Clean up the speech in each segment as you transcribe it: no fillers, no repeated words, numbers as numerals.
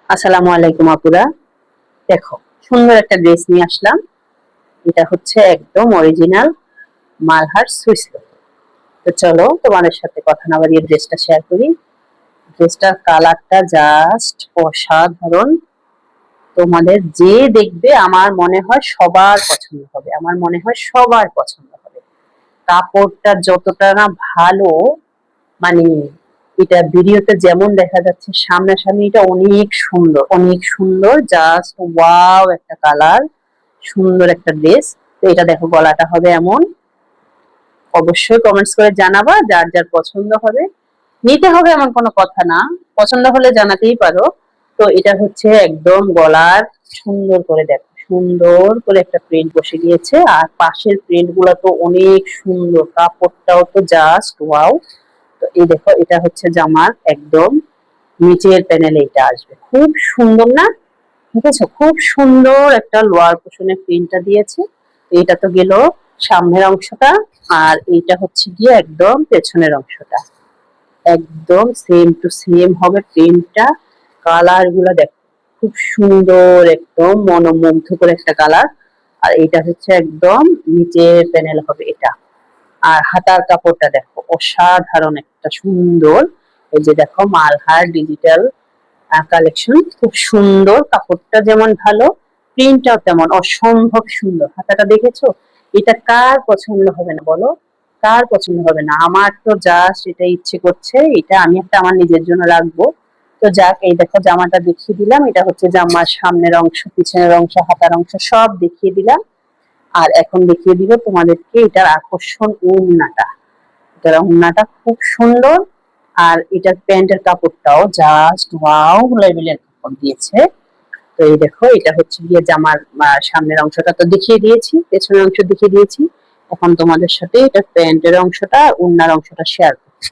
আসসালামু আলাইকুম আপুরা। দেখো, সুন্দর একটা ড্রেস নিয়ে আসলাম। এটা হচ্ছে একদম অরিজিনাল মালহার সুইস। তো চলো তোমাদের সাথে কথা না বাড়িয়ে ড্রেসটা শেয়ার করি। ড্রেসটার কালারটা জাস্ট অসাধারণ। তোমাদের যে দেখবে আমার মনে হয় সবার পছন্দ হবে, আমার মনে হয় সবার পছন্দ হবে। কাপড়টা যতটা না ভালো, মানে এটা ভিডিওতে যেমন দেখা যাচ্ছে সামনাসামনি এটা অনেক সুন্দর, অনেক সুন্দর, জাস্ট ওয়াও একটা কালার, সুন্দর একটা ড্রেস। তো এটা দেখো গলাটা হবে এমন। অবশ্যই কমেন্টস করে জানাবা যার যার পছন্দ হবে। নিতে হবে এমন কোনো কথা না, পছন্দ হলে জানাতেই পারো। তো এটা হচ্ছে একদম গলার, সুন্দর করে দেখো, সুন্দর করে একটা প্রিন্ট বসে গিয়েছে। আর পাশের প্রিন্ট গুলো তো অনেক সুন্দর, কাপড়টাও তো জাস্ট ওয়াও। তো এই দেখো, এটা হচ্ছে জামার একদম নিচের প্যানেলে এটা আসবে, খুব সুন্দর না? ঠিক আছে, খুব সুন্দর একটা লোয়ার পোর্শনের প্রিন্টটা দিয়েছে। এটা তো গেল সামনের অংশটা, আর এইটা হচ্ছে গিয়ে একদম পেছনের অংশটা। একদম সেম টু সেম হবে প্রিন্টটা। কালার গুলা দেখো, খুব সুন্দর, একদম মনোমুগ্ধকর একটা কালার। আর এটা হচ্ছে একদম নিচের প্যানেল হবে এটা। আর হাতার কাপড়টা দেখো, অসাধারণ একটা সুন্দর। এই যে দেখো মালহার ডিজিটাল কালেকশন, খুব সুন্দর। কাপড়টা যেমন ভালো, প্রিন্টটাও তেমন অসম্ভব সুন্দর। হাতাটা দেখেছো? এটা কার পছন্দ হবে না বলো? কার পছন্দ হবে না? আমার তো জাস্ট এটা ইচ্ছে করছে, এটা আমি একটা আমার নিজের জন্য রাখবো। তো যাক, এই দেখো জামাটা দেখিয়ে দিলাম। এটা হচ্ছে জামার সামনের অংশ, পিছনের অংশ, হাতার অংশ সব দেখিয়ে দিলাম। আর এখন দেখিয়ে দিব তোমাদেরকে এটার আকর্ষণ ওড়নাটা। এটার ওড়নাটা খুব সুন্দর। আর এটার প্যান্টের কাপড়টাও জাস্ট ওয়াও লেভেলের কাপড় দিয়েছে। তো এই দেখো, এটা হচ্ছে গিয়ে জামার সামনের অংশটা তো দেখিয়ে দিয়েছি, পেছনের অংশ দেখিয়ে দিয়েছি। এখন তোমাদের সাথে এটা প্যান্টের অংশটা আর ওড়নার অংশটা শেয়ার করছি।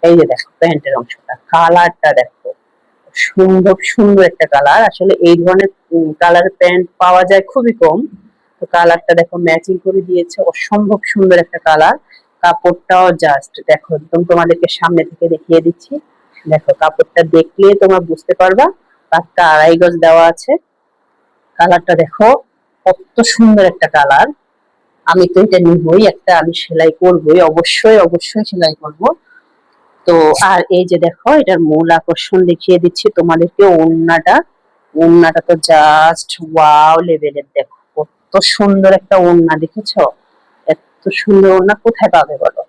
এই যে দেখো প্যান্টের অংশটা, কালারটা দেখো, সুন্দর সুন্দর একটা কালার। আসলে এই ধরনের কালারের প্যান্ট পাওয়া যায় খুবই কম। তো কালারটা দেখো ম্যাচিং করে দিয়েছে, অসম্ভব সুন্দর একটা কালার। কাপড়টাও জাস্ট দেখো, একদম তোমাদেরকে সামনে থেকে দেখিয়ে দিচ্ছি। দেখো কাপড়টা দেখলে তোমরা বুঝতে পারবা। পাঁচটা আড়াই গজ দেওয়া আছে। কালারটা দেখো, কত সুন্দর একটা কালার। আমি তো এটা নিবই একটা, আমি সেলাই করবোই, অবশ্যই অবশ্যই সেলাই করব। তো আর এই যে দেখো, এটার মূল আকর্ষণ দেখিয়ে দিচ্ছি তোমাদেরকে, ওড়নাটা। ওড়নাটা তো জাস্ট ওয়াও লেভেলের। দেখো কত সুন্দর একটা ওড়না, দেখেছো? এত সুন্দর ওড়না কোথায় পাবে বলো?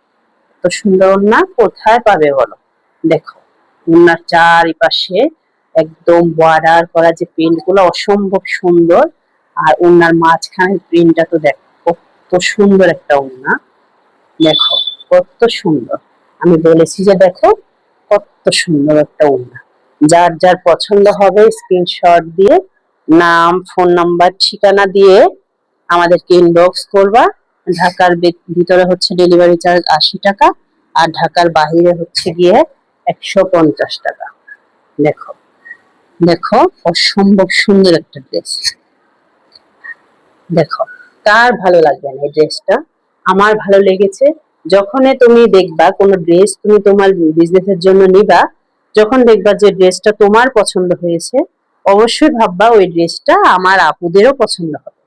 এত সুন্দর ওড়না কোথায় পাবে বলো? দেখো ওড়নার চারিপাশে একদম বর্ডার করা যে প্রিন্ট গুলো, অসম্ভব সুন্দর। আর ওড়নার মাঝখানের প্রিন্টটা তো দেখো, কত সুন্দর একটা ওড়না। দেখো কত সুন্দর। আমি বলেছি যে দেখো, কত সুন্দর একটা ওড়না। যার যার পছন্দ হবে স্ক্রিনশট দিয়ে নাম, ফোন নাম্বার, ঠিকানা দিয়ে আমাদেরকে ইনবক্স করবা। ঢাকার ভিতরে হচ্ছে ডেলিভারি চার্জ 80 টাকা, আর ঢাকার বাহিরে হচ্ছে গিয়ে 150 টাকা। দেখো, দেখো অসম্ভব সুন্দর একটা ড্রেস। দেখো, কার ভালো লাগবে না এই ড্রেসটা? আমার ভালো লেগেছে। যখনই তুমি দেখবা কোনো ড্রেস তুমি তোমার বিজনেসের জন্য নিবা, যখন দেখবা যে ড্রেসটা তোমার পছন্দ হয়েছে, অবশ্যই ভাববা ওই ড্রেসটা আমার আপুদেরও পছন্দ হবে।